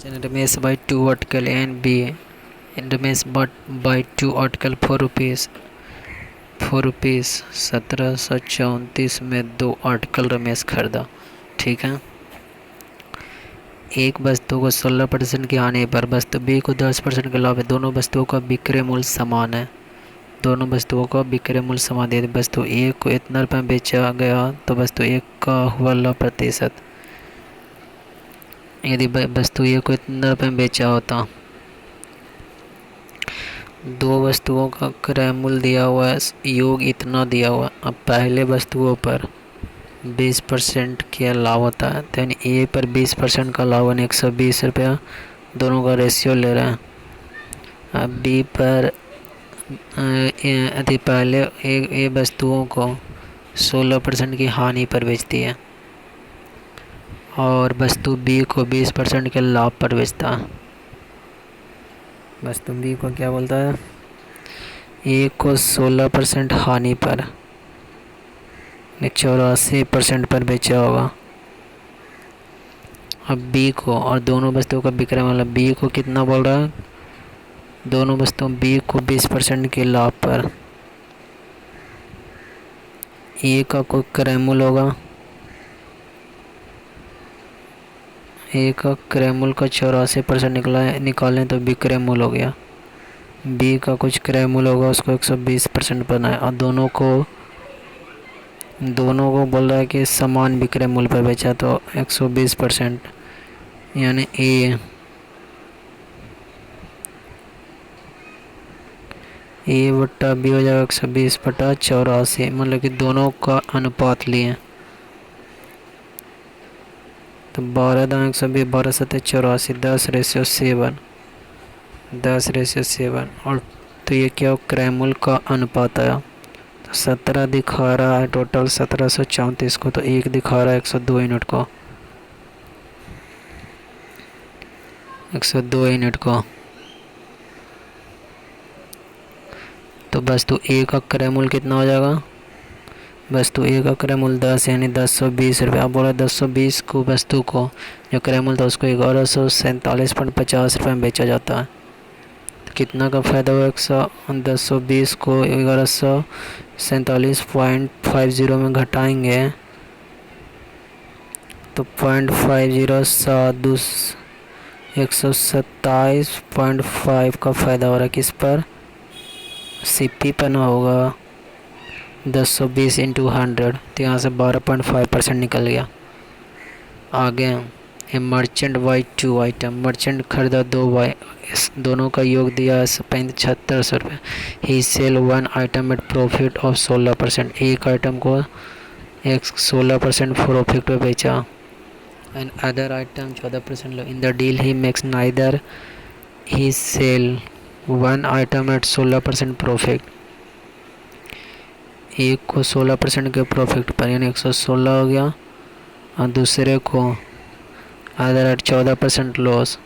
and Ramesh buy 2 article and B. And Ramesh bought buy 2 article 4 rupees 4 rupees 1734 में 2 article Ramesh खरीदा। ठीक है। एक वस्तु को 16% की हानि पर वस्तु बी को 10% के लाभ है। दोनों वस्तुओं का विक्रय मूल्य समान है। दोनों वस्तुओं का विक्रय मूल्य समान है। यदि वस्तु ए को इतना रुपये में बेचा गया तो वस्तु ए का हुआ लाभ प्रतिशत। यदि वस्तु ए को इतना रुपये में बेचा होता, दो वस्तुओं का क्रय मूल्य दिया हुआ है, योग इतना दिया हुआ। अब पहले वस्तुओं पर 20% का लाभ होता है, तो यानी ए पर 20% का लाभ यानी 120 रुपया, दोनों का रेशियो ले रहे हैं। अब बी पर यदि पहले ए वस्तुओं को 16% की हानि पर बेचती है और वस्तु बी को 20% के लाभ पर बेचता है। वस्तु बी को क्या बोलता है, ए को 16% हानि पर 84% पर बेचा होगा। अब बी को, और दोनों वस्तुओं का विक्रय मतलब बी को कितना बोल रहा है, दोनों वस्तुओं बी को 20% के लाभ पर ए का कोई क्रय मूल्य होगा, ए का क्रय मूल्य का 84% निकालें तो विक्रय मूल्य हो गया। बी का कुछ क्रय मूल्य होगा, उसको 120% बनाए और दोनों को बोल रहा है कि समान विक्रय मूल्य पर बेचा, तो 120% यानी ए बट्टा बी हो जाएगा 120/84, मतलब कि दोनों का अनुपात लिए तो 12 12 7 84 10/7 और तो ये क्या क्रय मूल्य का अनुपात आया, तो 17 दिखा रहा है टोटल 1734 को, तो 1 दिखा रहा है 102 यूनिट को, 102 यूनिट को। तो वस्तु ए का क्रय मूल्य कितना हो जाएगा, वस्तु ए का क्रय मूल्य 10 यानी 1020 रुपये। अब बोला 1020 को वस्तु को जो क्रय मूल्य था उसको 1147.50 रुपये में बेचा जाता है, तो कितना का फ़ायदा हुआ, 1020 को 1147.50 में घटाएंगे तो 0.50 127.5 का फ़ायदा हो रहा है। किस पर, सीपी पर ना होगा, 1020 × 100, तो यहाँ से 12.5% निकल गया। आगे ए मर्चेंट बाई 2 आइटम, मर्चेंट खरीदा 2 बाई, दोनों का योग दिया है 7600 रुपये। He sell 1 item at profit of 16%, एक आइटम को 16% प्रॉफिट पे बेचा। And other item 14% loss. In the deal he makes neither he sell 1 item at 16% profit, एक को 16% के प्रॉफिट पर यानी 116 हो गया, और दूसरे को other at 14% loss.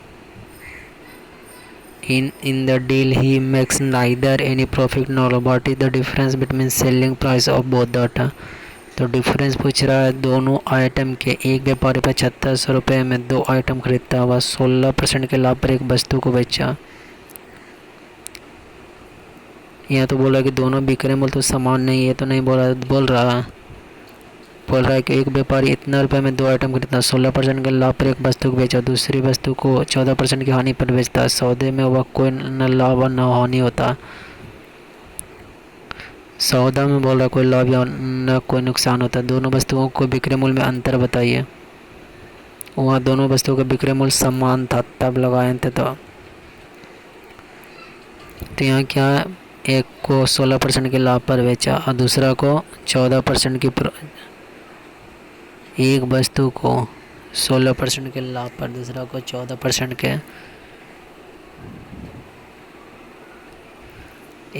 In the deal he makes neither any profit nor, what is the difference between selling price of both the item, तो डिफरेंस पूछ रहा है दोनों आइटम के। एक व्यापारी 7500 रुपये में 2 आइटम खरीदता हुआ 16% के लाभ पर एक वस्तु को बेचा। यहाँ तो बोला कि दोनों विक्रय मूल्य तो समान नहीं है, तो नहीं बोल रहा है कि एक व्यापारी इतना रुपये में 2 आइटम खरीदता है, 16% के लाभ पर एक वस्तु को बेचा, दूसरी वस्तु को 14% की हानि पर बेचता है। सौदे में वह कोई न लाभ न हानि होता। सौदा में बोल रहा कोई लाभ या न कोई नुकसान होता है। दोनों वस्तुओं को विक्रय मूल्य में अंतर बताइए। वहाँ दोनों वस्तुओं का विक्रय मूल्य समान था तब लगाए थे, तो यहाँ क्या है, एक को 16% के लाभ पर बेचा और दूसरा को 14% की, एक वस्तु को 16% के लाभ पर दूसरा को 14% के,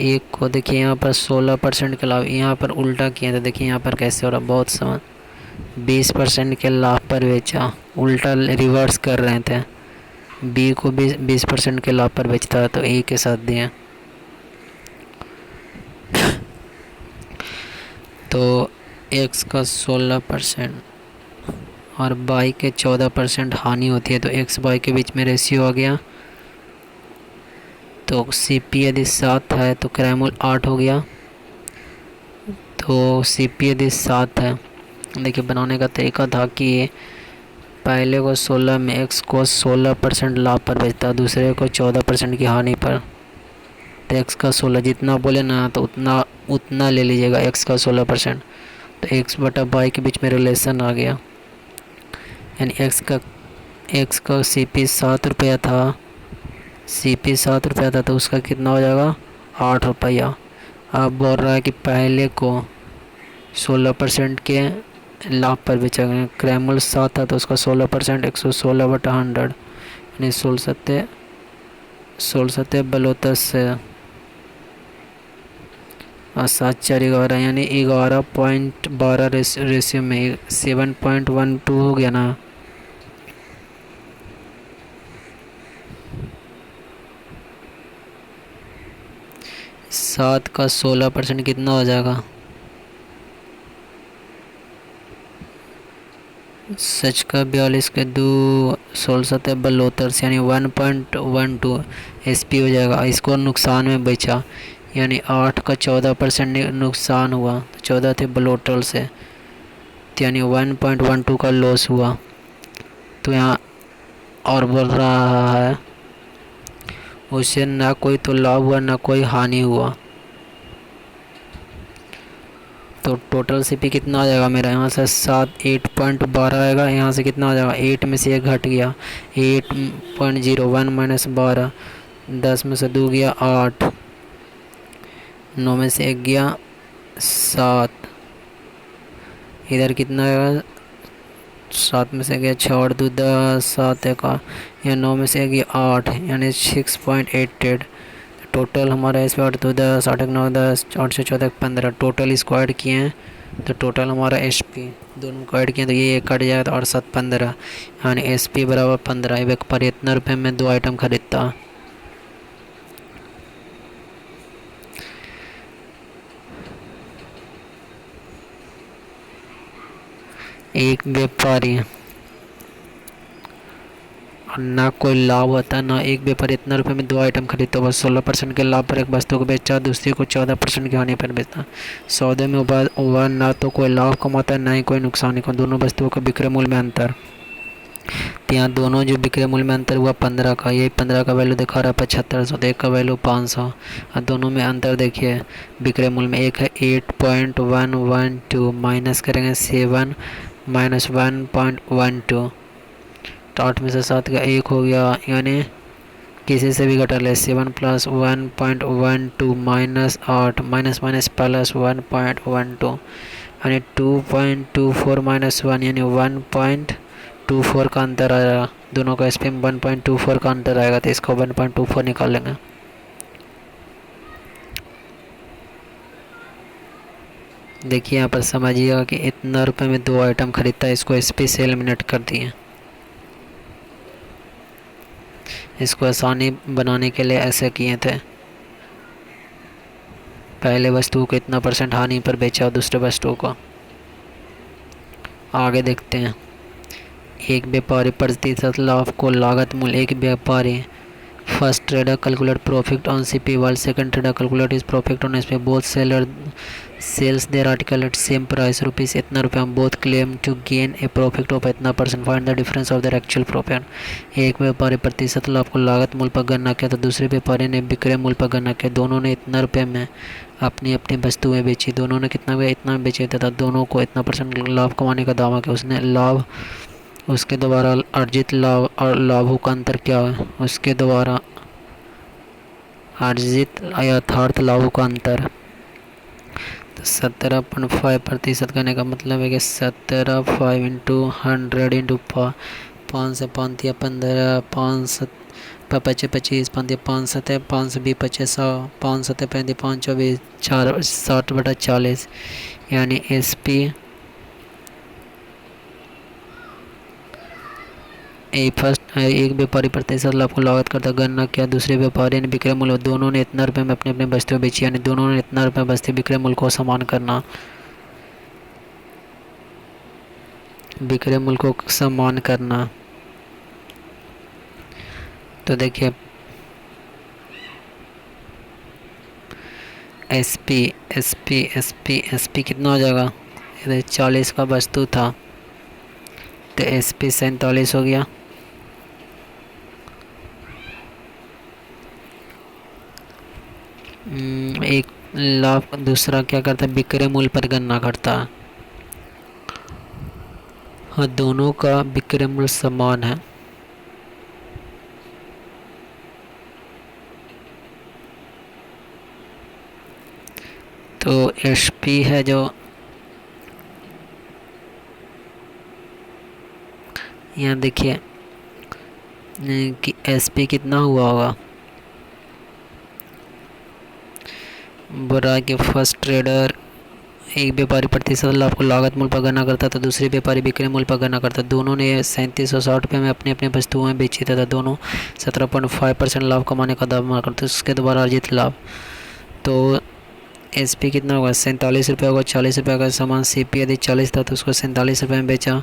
एक को देखिए यहाँ पर 16% के लाभ, यहाँ पर उल्टा किया था। देखिए यहाँ पर कैसे हो रहा, बहुत समान 20% के लाभ पर बेचा, उल्टा रिवर्स कर रहे थे। बी को 20% के लाभ पर बेचता है तो ए के साथ दिया, तो एक्स का 16% और बाई के 14% हानि होती है, तो एक्स बाई के बीच में रेशियो आ गया। तो सी पी यदि 7 है तो क्रैमूल 8 हो गया। तो सी पी यदि 7 है, देखिए बनाने का तरीका था कि पहले को 16 में एक्स को 16% लाभ पर बेचता, दूसरे को 14% की हानि पर। तो एक्स का 16 जितना बोले ना तो उतना उतना ले लीजिएगा, एक्स का 16%। तो एक्स बटा बाई के बीच में रिलेशन आ गया, यानी एक्स का सी पी 7 रुपया था, सी पी 7 रुपया था, तो उसका कितना हो जाएगा 8 रुपया। अब बोल रहा है कि पहले को 16% के लाभ पर बेचा गया। क्रैमल 7 था तो उसका 16%, 116/100 यानी 16 बलोतस से और 7 4 11 यानी 11.12 रेशियो में 7.12 हो गया ना। सात का 16% कितना हो जाएगा, सच का 42 के 2 16 72 यानी 1.12 SP हो जाएगा। इसको नुकसान में बेचा, यानी 8 का 14% नुकसान हुआ, 14 थे बलोटल से, तो यानी 1.12 का लॉस हुआ। तो यहाँ और बोल रहा है उसे ना कोई तो लाभ हुआ ना कोई हानि हुआ। तो टोटल सीपी कितना आ जाएगा मेरा, यहाँ से 8.12 आएगा, यहाँ से कितना आ जाएगा 8 में से 1 घट गया, 8.01 माइनस 12, 10 में से 2 गया 8, 9 में से 1 गया 7, इधर कितना आएगा 7 में से गया 6 और 2 10, 7 का या 9 में से गया 8 यानी 6.88। टोटल हमारा इस पर 8 2 10 8 9 10 8 से 14 15, टोटल इसको ऐड किए हैं तो टोटल हमारा एस पी दोनों को ऐड किए तो ये एक कट जाएगा, तो और 7 15 यानी एस पी बराबर 15। व्यापारी इतना रुपये में 2 आइटम खरीदता। एक व्यापारी और ना कोई लाभ होता ना, एक व्यापारी इतना रुपये में 2 आइटम खरीदता, बस 16% के लाभ पर एक वस्तु को बेचा, दूसरी को 14% की हानि पर बेचता। सौदे में हुआ ना तो कोई लाभ कमाता ना ही कोई नुकसान का, दोनों वस्तुओं का विक्रय मूल्य में अंतर। तो यहाँ दोनों जो विक्रय मूल्य में अंतर हुआ 15 का, ये 15 का वैल्यू दिखा रहा है 7500, तो एक का वैल्यू 500, और दोनों में अंतर देखिए विक्रय मूल्य में। एक है 8.112 माइनस करेंगे 7 माइनस 1.12, तो 8 में से 7 का 1 हो गया, यानी किसी से भी घटा ले 7 plus 1.12 minus 8 minus minus plus 1.12 यानी 2.24 माइनस 1 यानी 1.24 का अंतर आएगा। दोनों का इसमें 1.24 का अंतर आएगा, तो इसको 1.24 निकाल लेंगे। देखिए यहाँ पर समझिएगा कि इतना रुपये में 2 आइटम खरीदता है, इसको स्पेशल एलिमिनेट कर दिए। इसको आसानी बनाने के लिए ऐसे किए थे, पहले वस्तु को इतना % हानि पर बेचा दूसरे वस्तु को। आगे देखते हैं। एक व्यापारी प्रतिशत लाभ को लागत मूल्य, एक व्यापारी first trader calculate profit on CP while second trader calculate his profit on SP, both seller sells their article at same price rupees इतना रुपया, both claim to gain a profit of इतना %, find the difference of their actual profit। एक व्यापारी प्रतिशत लाभ को लागत मूल्य पर गणना किया तो दूसरे व्यापारी ने विक्रय मूल्य पर गणना किया। दोनों ने इतना रुपये में अपनी अपनी वस्तुएं बेची, दोनों ने कितना इतना बेचे तथा दोनों को इतना % लाभ कमाने का दावा किया। उसने लाभ उसके द्वारा अर्जित लाभ और लाभों का अंतर क्या है, उसके द्वारा अर्जित यथार्थ लाभों का अंतर। तो 17.5% करने का मतलब है कि 17.5 इंटू 100 इंटू 5 से 5 या 15 5 पचे 25 5 5 5 भी 25 5 7 35 5 24 4 60/40 यानी एस पी एक व्यापारी प्रतिशत लाभ को लागत करता गणना किया, दूसरे व्यापारी ने विक्रय मूल्य, दोनों ने इतना रुपये में अपने अपने वस्तुएं बेची, यानी दोनों ने इतना रुपये वस्तु विक्रय मूल्य को समान करना। विक्रय मूल्य को समान करना। तो देखिए एस पी कितना हो जाएगा, इधर 40 का वस्तु था तो एस पी 47 हो गया। एक लाभ दूसरा क्या करता है, विक्रय मूल्य पर गणना करता है। हाँ, दोनों का विक्रय मूल्य समान है। तो एस पी है जो यहाँ देखिए कि एस पी कितना हुआ होगा, बोल रहा है कि फर्स्ट ट्रेडर एक व्यापारी प्रतिशत लाभ को लागत मूल्य पर गणना करता तो दूसरे व्यापारी विक्रय मूल्य पर गणना करता। दोनों ने 3760 में अपने अपने वस्तुएं बेची तथा दोनों 17.5% लाभ कमाने का दावा करते। उसके द्वारा अर्जित लाभ तो एस पी कितना होगा, 47 रुपये होगा। 40 रुपये का सामान सी पी यदि 40 था तो उसको 47 रुपये में बेचा।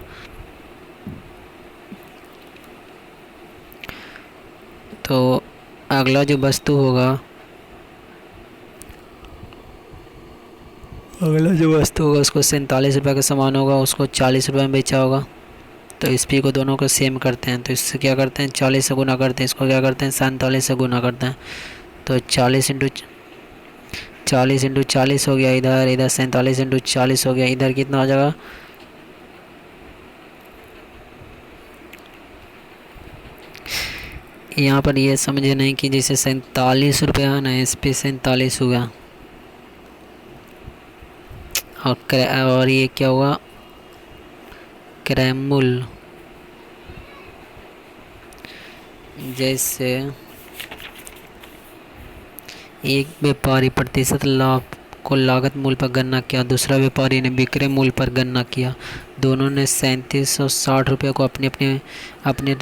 तो अगला जो वस्तु होगा उसको 47 रुपये का सामान होगा, उसको 40 रुपये में बेचा होगा। तो एस पी को दोनों को सेम करते हैं तो इससे क्या करते हैं 40 से गुना करते हैं, इसको क्या करते हैं 47 से गुना करते हैं। तो 40 इंटू 40 हो गया, इधर 47 इंटू 40 हो गया, इधर कितना हो जाएगा, यहाँ पर ये समझे नहीं कि जैसे 47 रुपये है ना, एस पी 47 हुआ और ये क्या हुआ क्रय मूल्य। जैसे एक व्यापारी प्रतिशत लाभ को लागत मूल्य पर गणना किया, दूसरा व्यापारी ने विक्रय मूल्य पर गणना किया। दोनों ने 3760 रुपये को अपने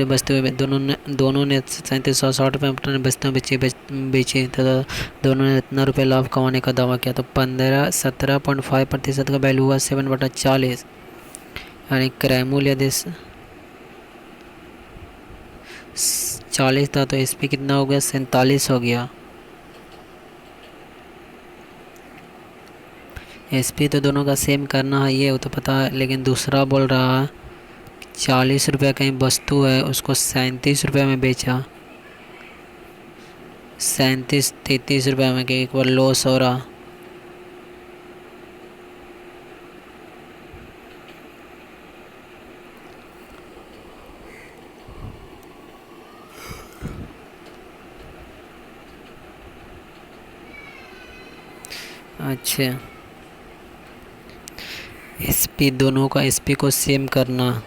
वस्तुएं दोनों ने 3760 रुपये अपने वस्तुएं बेची तथा दोनों ने इतना रुपये लाभ कमाने का दावा किया। तो 17.5% का वैल्यू हुआ 7/40, यानी क्रय मूल्य यदि 40 था तो एस पी कितना हो गया 47 हो गया। एस पी तो दोनों का सेम करना है, ये वो तो पता है, लेकिन दूसरा बोल रहा है 40 रुपये कहीं वस्तु है उसको 37 रुपये में बेचा, 33 रुपये में, कि एक बार लॉस हो रहा। अच्छा, एस पी दोनों का एस पी को सेम करना,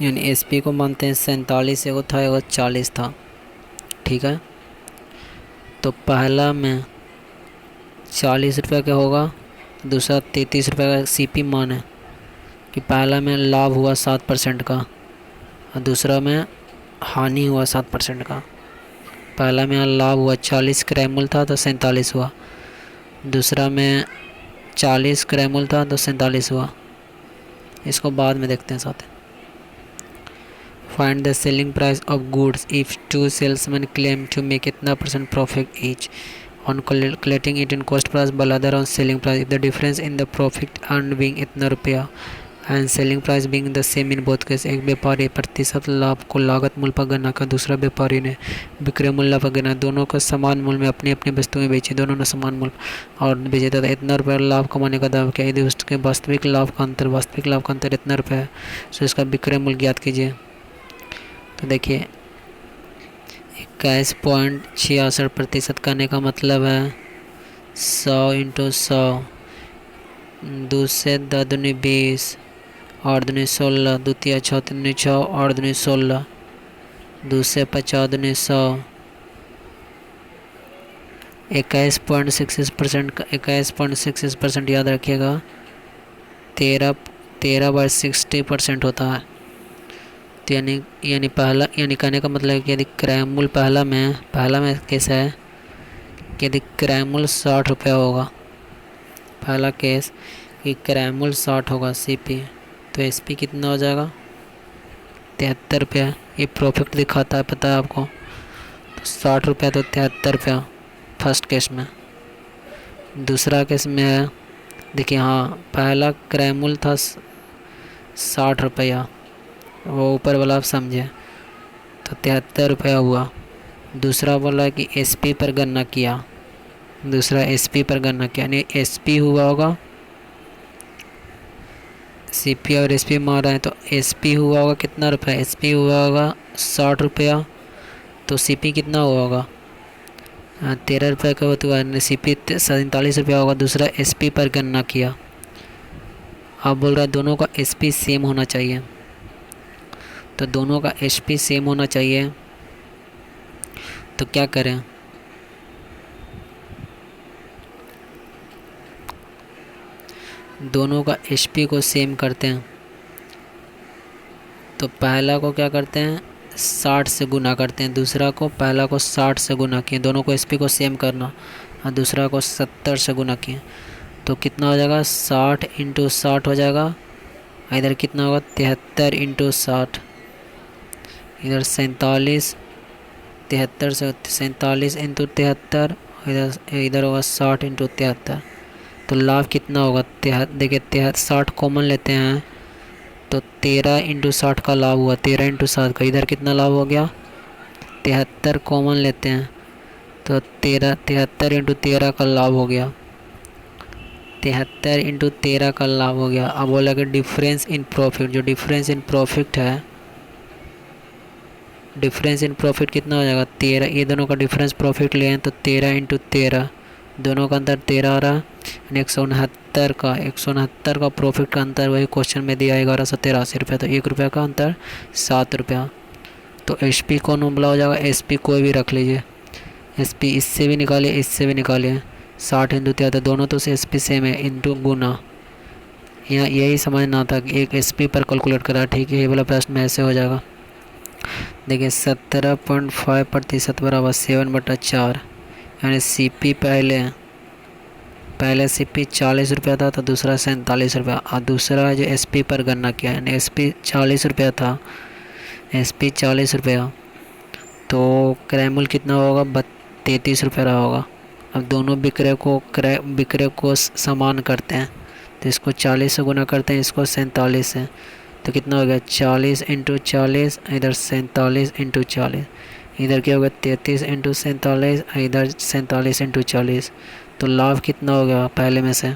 यानी एस पी को मानते हैं 47, एगो था एगो 40 था, ठीक है। तो पहला में 40 रुपये का होगा, दूसरा 33 रुपये का सी पी मान है कि पहला में लाभ हुआ 7% का और दूसरा में हानि हुआ 7% का। पहला में लाभ हुआ 40 क्रय मूल्य था तो 47 हुआ, दूसरा में 40 क्रय मूल्य था तो 47 हुआ। इसको बाद में देखते हैं साथ। Find the selling price of goods if two salesman claim to make इतना % profit each on calculating it in cost price बल other on selling price if the difference in the profit earn being इतना रुपया and selling price being the same in both case. एक व्यापारी प्रतिशत लाभ को लागत मूल्य पर गणना कर, दूसरा व्यापारी ने विक्रय मूल्य पर गणना, दोनों को समान मूल्य में अपनी अपनी वस्तुएं बेची, दोनों ने समान मूल्य और बेचे तथा इतना रुपये लाभ कमाने का दावा किया। यदि उसके वास्तविक लाभ का अंतर इतना रुपये है तो इसका विक्रय मूल्य ज्ञात कीजिए। तो देखिए 21.66% करने का मतलब है 100 × 100, 2 से 10 दूनी 20 और दूनी 16, 2 तिया 6 3 6 और दूनी 16, 2 से 50 दूनी 100, 21.66% याद रखिएगा। 13/60% होता है। तो यानी कहने का मतलब है कि यदि क्रय मूल्य पहला में कैसा है कि यदि क्रय मूल्य 60 रुपये होगा, पहला केस कि क्रय मूल्य 60 होगा सीपी, तो SP कितना हो जाएगा 73 रुपया। ये प्रॉफिट दिखाता है, पता है आपको। तो 60 रुपया तो 73 रुपया फर्स्ट केस में। दूसरा केस में है, देखिए हाँ, पहला क्रय मूल्य था 60 रुपया, वो ऊपर वाला आप समझे, तो 73 रुपया हुआ। दूसरा बोला कि SP पर गणना किया, दूसरा SP पर गणना किया, यानी SP हुआ होगा, CP और SP मारा है, तो SP हुआ होगा कितना रुपया, SP हुआ होगा 60 रुपया, तो CP कितना हुआ होगा 13 रुपये का हुआ, CP 47 रुपया होगा। दूसरा SP पर गणना किया। अब बोल रहा है दोनों का SP सेम होना चाहिए, तो दोनों का SP सेम होना चाहिए, तो क्या करें, दोनों का HP को सेम करते हैं। तो पहला को क्या करते हैं 60 से गुना करते हैं, दूसरा को, पहला को 60 से गुना किए, दोनों को SP को सेम करना, और दूसरा को 70 से गुना किए, तो कितना हो जाएगा 60 × 60 हो जाएगा। इधर कितना होगा 73 × 60, इधर 47, 73 से 47 × 73, इधर होगा 60 × 73। तो लाभ कितना होगा, देखिए 60 कॉमन लेते हैं, तो 13 × 60 का लाभ हुआ, 13 × 7 का। इधर कितना लाभ हो गया 73 कॉमन लेते हैं, तो 73 × 13 का लाभ हो गया, 73 × 13 का लाभ हो गया। अब बोला कि डिफरेंस इन प्रॉफिट, जो डिफरेंस इन प्रॉफिट है, डिफरेंस इन प्रॉफिट कितना हो जाएगा 13, ये दोनों का डिफरेंस प्रॉफिट लिए हैं, तो 13 × 13, दोनों का अंतर 13 आ रहा, 169 का प्रॉफिट का अंतर वही क्वेश्चन में दिया 1183 रुपये, तो 1 रुपये का अंतर 7 रुपया। तो SP कौन बोला हो जाएगा, SP कोई भी रख लीजिए, SP इससे भी निकालिए, इससे भी निकालिए, 60 × 73, दोनों तो से SP सेम है, इंटू गुना। यहाँ यही समझना था कि एक SP पर कैलकुलेट करा, ठीक है। ये वाला प्रश्न में ऐसे हो जाएगा, देखिए 17.5% बराबर 7/4, यानी CP पहले CP 40 रुपया था, तो दूसरा 47 रुपया, और दूसरा जो SP पर गणना किया, यानी SP 40 रुपया था, SP 40 रुपया, तो क्रय मूल्य कितना होगा 33 रुपया रहा होगा। अब दोनों विक्रय को समान करते हैं, तो इसको 40 से गुना करते हैं, इसको 47 से, तो कितना हो गया 40 × 40, इधर 47 × 40, इधर क्या होगा 33 × 47, इधर 47 × 40। तो लाभ कितना हो गया, पहले में से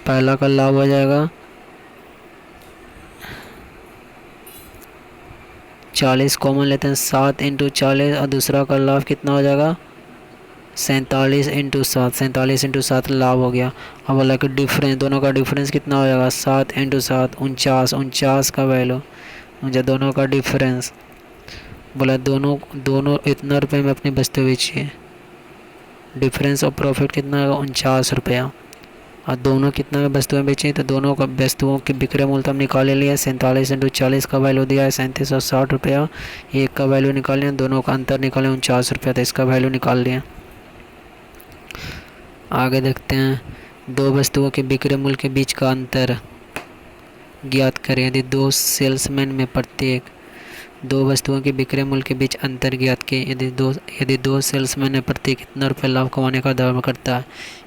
पहला का लाभ हो जाएगा 40 कॉमन लेते हैं, 7 × 40, और दूसरा का लाभ कितना हो जाएगा 47 × 7, 47 × 7 लाभ हो गया। अब बोला कि डिफरेंस, दोनों का डिफरेंस कितना हो जाएगा 7 × 7 49 का वैल्यू, मुझे दोनों का डिफरेंस बोला, दोनों इतना रुपये में अपनी वस्तु बेचिए, डिफरेंस ऑफ प्रॉफिट कितना होगा 49 रुपया, और दोनों कितना में वस्तुएं बेची, तो दोनों का वस्तुओं की विक्रय मूल्य हम निकाले लिए, 47 × 40 का वैल्यू दिया है 3760 रुपया, एक का वैल्यू निकाल लिया, दोनों का अंतर निकाले 49 रुपया, तो इसका वैल्यू निकाल लिया। आगे देखते हैं, दो वस्तुओं के विक्रय मूल्य के बीच का अंतर ज्ञात करें। यदि दो सेल्समैन में प्रत्येक दो वस्तुओं के विक्रय मूल्य के बीच अंतर ज्ञात किए, यदि दो सेल्समैन में प्रत्येक कितना रुपये लाभ कमाने का दावा करता है,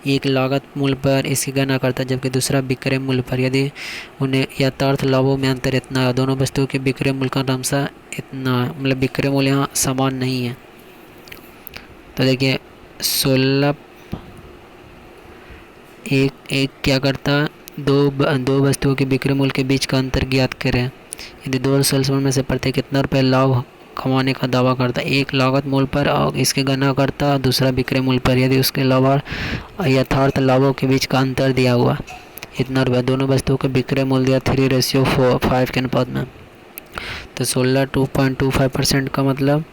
एक लागत मूल्य पर इसकी गणना करता है, जबकि दूसरा विक्रय मूल्य पर। यदि उन्हें यथार्थ लाभों में अंतर इतना है, दोनों वस्तुओं के विक्रय मूल्य का क्रमशः इतना है, मतलब विक्रय मूल्य यहाँ समान नहीं है। तो देखिए 16 एक क्या करता है, दो वस्तुओं के विक्रय मूल्य के बीच का अंतर ज्ञात करें। यदि दो सेल्समैन में से प्रत्येक कितना रुपये लाभ कमाने का दावा करता है, एक लागत मूल्य पर और इसकी गणना करता है, दूसरा विक्रय मूल्य पर। यदि उसके अलावा यथार्थ लाभों के बीच का अंतर दिया हुआ इतना रुपया, दोनों वस्तुओं के विक्रय मूल्य दिया 3:5 के अनुपात में, तो 16 2.25% का मतलब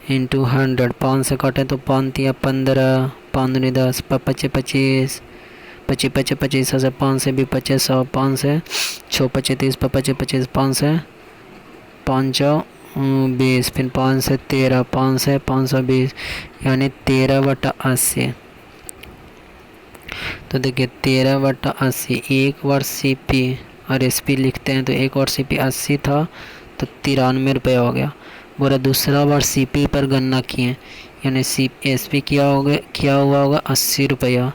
इंटू 100, 5 से काटें तो 5 या 15, 5 दूनी 10, 25 25 25 25 25 से 5 से भी 25, 5 से 6 25 30, 25 25 5 से 5 20, फिर 5 से 13, 5 से 520, यानी 13/80। तो देखिए 13/80, एक बार CP और SP लिखते हैं तो एक और CP 80 था तो 93 रुपया हो गया। बोला दूसरा बार CP पर गणना किए, यानी SP किया हुआ होगा 80 रुपया,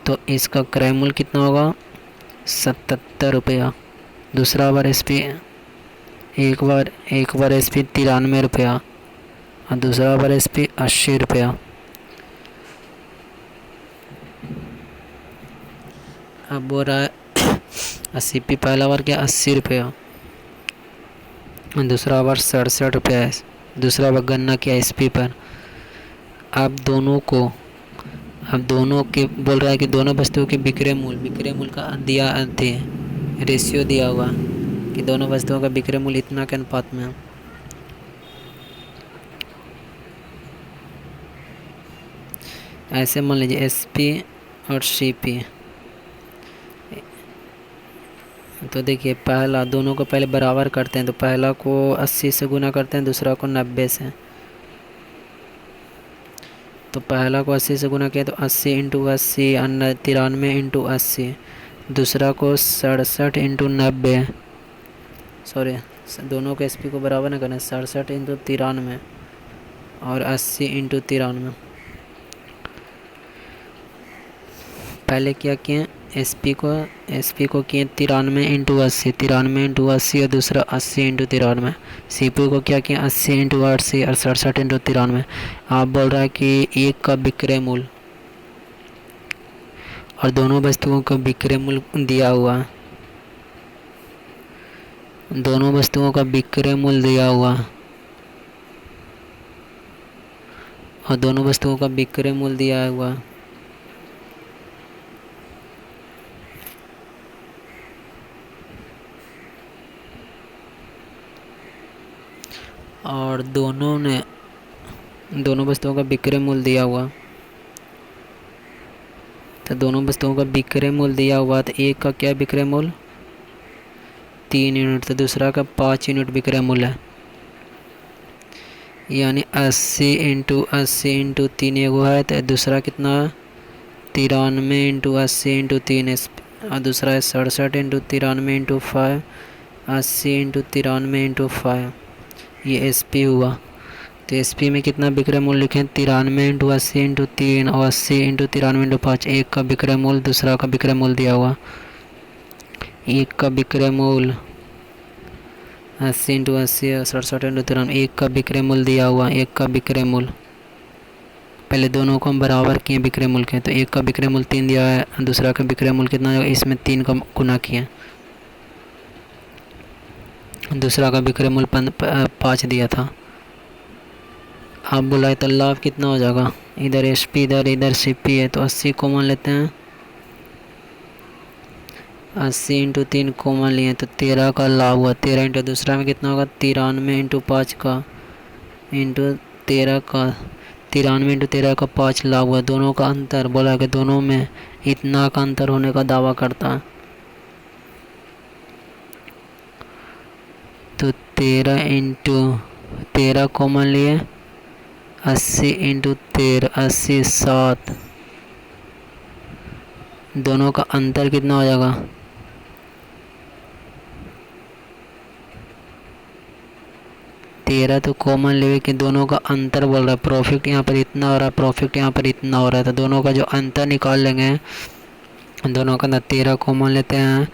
तो इसका क्रय मूल्य कितना होगा 77 रुपया। दूसरा बार SP एक बार SP 93 रुपया और दूसरा बार SP 80 रुपया। अब बोल रहा है CP पहला बार क्या 80 रुपया और दूसरा बार 67 रुपया है। दूसरा बार गणना किया SP पर। अब दोनों के बोल रहा है कि दोनों वस्तुओं के विक्रय मूल्य का दिया रेशियो दिया हुआ कि दोनों वस्तुओं का विक्रय मूल्य इतना के अनुपात में है। ऐसे मान लीजिए SP और CP, तो देखिए पहला दोनों को पहले बराबर करते हैं, तो पहला को 80 से गुना करते हैं, दूसरा को 90 से। तो पहला को 80 से गुना किया तो 80 इंटू 80 और 93 इंटू 80। दूसरा को 67 इंटू 90, सॉरी दोनों को SP को बराबर ना करना, 67 इंटू 93 और 80 इंटू 93। पहले क्या किए SP को किए 93 इंटू 80 और दूसरा 80 इंटू 93। CP को क्या किया 80 इंटू 80 और 67 इंटू 93। आप बोल रहा है कि एक का विक्रय मूल्य और दोनों वस्तुओं का विक्रय मूल्य दिया हुआ है, दोनों वस्तुओं का विक्रय मूल्य दिया हुआ और दोनों वस्तुओं का विक्रय मूल्य दिया हुआ। और दोनों वस्तुओं का विक्रय मूल्य दिया हुआ, तो दोनों वस्तुओं का विक्रय मूल्य दिया हुआ, तो एक का क्या विक्रय मूल्य 3 यूनिट, तो दूसरा का 5 यूनिट विक्रय मूल्य है। यानी 80 इंटू 3 एगो है, तो दूसरा कितना 93 इंटू 80 इंटू 3 और दूसरा है 67 इंटू 93 इंटू 5, 80 इंटू 93 इंटू 5, ये SP हुआ। तो SP में कितना विक्रय मूल्य लिखें 93 इंटू 80 इंटू 3 और 80 इंटू 93 इंटू 5। एक का विक्रय मूल्य दूसरा का विक्रय मूल्य दिया हुआ, एक का विक्रय मूल्य 80 इंटू 80 और 67 इंटू 93, एक का विक्रय मूल्य दिया हुआ, एक का विक्रय मूल्य। पहले दोनों को हम बराबर किए विक्रय मूल्य के, तो एक का विक्रय मूल्य 3 दिया है, दूसरा का विक्रय मूल्य कितना है, इसमें 3 का गुना किया, दूसरा का विक्रय मूल्य 5 दिया था। आप बुलाए तो लाभ कितना हो जाएगा, इधर SP इधर CP है, तो 80 कॉमन लेते हैं, 80 इंटू 3 कॉमन लिए तो 13 का लाभ हुआ। 13 इंटू दूसरा में कितना होगा 93 इंटू 5 का इंटू 13 का 93 इंटू 13 का 5 लाभ हुआ। दोनों का अंतर बोला कि दोनों में इतना का अंतर होने का दावा करता है, तो 13 इंटू 13 कॉमन लिए 80 इंटू 13 80 7, दोनों का अंतर कितना हो जाएगा 13, तो कॉमन ले कि दोनों का अंतर बोल रहा है, प्रॉफिट यहाँ पर इतना हो रहा है, प्रॉफिट यहाँ पर इतना हो रहा है, तो दोनों का जो अंतर निकाल लेंगे, दोनों का अंदर 13 कॉमन लेते हैं,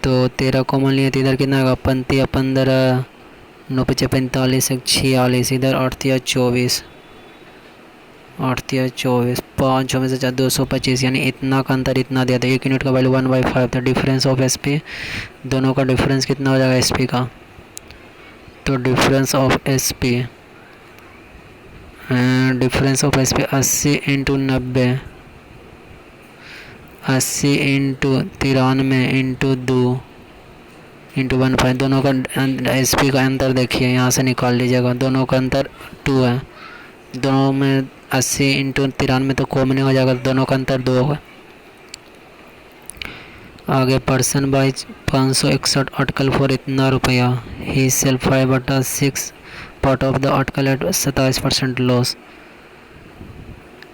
तो 13 कॉमन लिए तो इधर कितना होगा 15 15 9 5 45 46, इधर 8 या 24 5 में से 4 225, यानी इतना का अंतर इतना दिया था। 1 यूनिट का वैल्यू 1/5 था। डिफरेंस ऑफ SP, दोनों का डिफरेंस कितना हो जाएगा SP का, तो difference of SP 80 into 90, 80 into 93 into 2 into 1/5, दोनों का SP का अंतर देखिए, यहाँ से निकाल लीजिएगा, दोनों का अंतर 2 है, दोनों में 80 इंटू 93 तो कॉमन हो जाएगा, दोनों का अंतर 2 होगा। आगे पर्सन वाइज 561 आर्टिकल फॉर इतना रुपया, he sell 5/6 part of the article at 27% loss.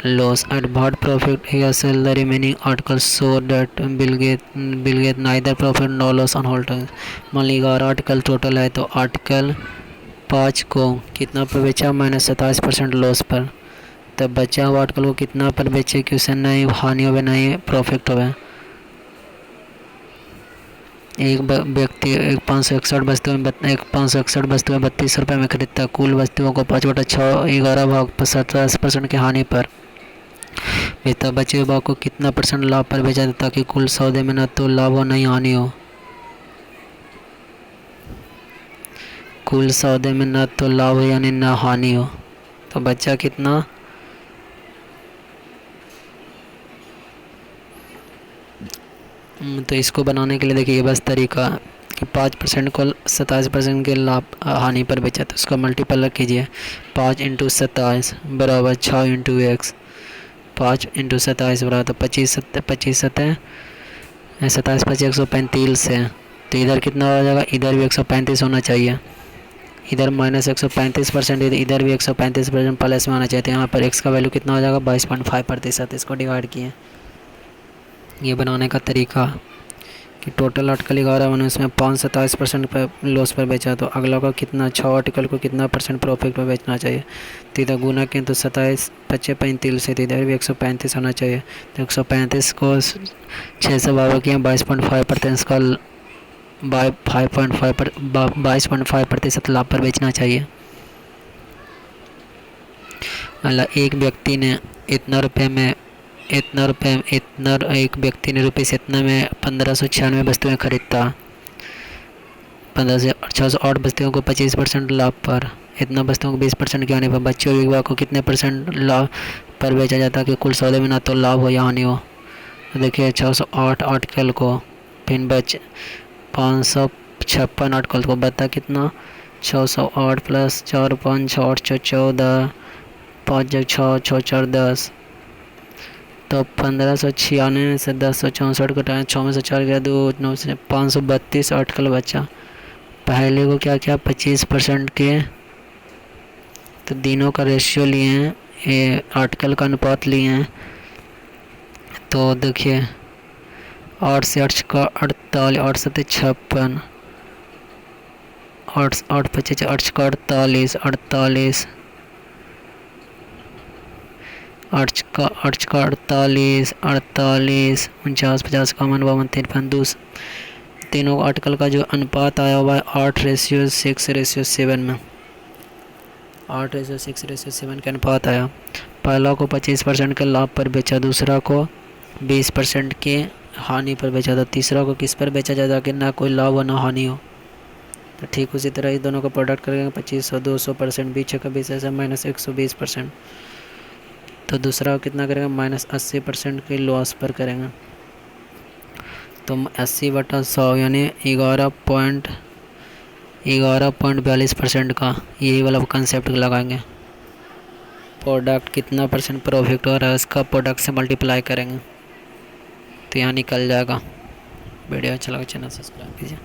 loss. At what profit he has sell the remaining articles so that Bill Gates neither profit nor loss on whole terms. मान लीजिए अगर article total है तो article 5 को कितना पर बेचा, -27% loss पर। तब बचा हुआ आर्टिकल को कितना पर बेचे कि उसे नहीं हानि हो नहीं प्रॉफिट हो। एक व्यक्ति एक 561 वस्तुएं 32 रुपये में खरीदता है। कुल वस्तुओं को 5/6 11 भाग 50% की हानि पर बेचता। बचे हुए भाग को कितना % लाभ पर बेचा जाता ताकि कुल सौदे में न तो लाभ हो नहीं हानि हो। कुल सौदे में न तो लाभ हो यानी न हानि हो। तो बचा कितना, तो इसको बनाने के लिए देखिए बस तरीका कि 5% को 27% के लाभ हानि पर बेचा तो उसका मल्टीपल कीजिए। 5 × 27 बराबर 6 × x। 5 × 27 बराबर तो 25 27 25 135 है। तो इधर कितना हो जाएगा, इधर भी 135 होना चाहिए। इधर -135%, इधर भी 135% प्लस में आना चाहिए। तो यहाँ पर x का वैल्यू कितना हो जाएगा 22.5%। इसको डिवाइड किए। ये बनाने का तरीका कि टोटल आर्टिकल 11 बने उसमें 5-27% पर लॉस पर बेचा तो अगला को कितना 6 आर्टिकल को कितना % प्रॉफिट पर बेचना चाहिए। तो इधर गुना किए तो 27 25 35 से, तो इधर भी 135 होना चाहिए। तो 135 को 6 से भाग किया 22.5% का 22.5% लाभ पर बेचना चाहिए। मतलब एक व्यक्ति ने एक व्यक्ति ने रुपये से इतना में 1596 वस्तुएं खरीदता। 1508 वस्तुओं को 25% लाभ पर, इतना वस्तुओं को 20% के आने पर बच्चों और युवा को कितने % लाभ पर बेचा जाता कि कुल सौदे में ना तो लाभ हो या हानि हो। तो देखिए 608 आर्टिकल को फिर बच 556 आर्टिकल को बता कितना 608 + 4 5 6 8 14 5 6 6 4 10। तो 1596 से 1064 घटाया 6 में से 4 गया 2 9 से 532 आर्टिकल बचा। पहले को क्या क्या 25% के, तो तीनों का रेशियो लिए हैं, ये आर्टिकल का अनुपात लिए हैं। तो देखिए 8 से 8 का 48, 8 से 56, 8 8 25 8 का 48 48, 8 का 48 48 49 50 51 52 53 2। तीनों आर्टिकल का जो अनुपात आया हुआ है 8:6:7 में, 8:6:7 के अनुपात आया। पहला को 25% के लाभ पर बेचा, दूसरा को 20% के हानि पर बेचा था, तीसरा को किस पर बेचा जाता कि ना कोई लाभ हो ना हानि हो। तो ठीक उसी तरह इस दोनों का प्रोडक्ट करेंगे 2500 200%, बीच का 20 ऐसा -120%। तो दूसरा कितना करेंगे -80% के लॉस पर करेंगे। तो 80/100 यानी 11.42% का यही वाला कंसेप्ट लगाएंगे। प्रोडक्ट कितना % प्रॉफिट हो रहा है उसका प्रोडक्ट से मल्टीप्लाई करेंगे तो यहाँ निकल जाएगा। वीडियो अच्छा लगा चैनल सब्सक्राइब कीजिए।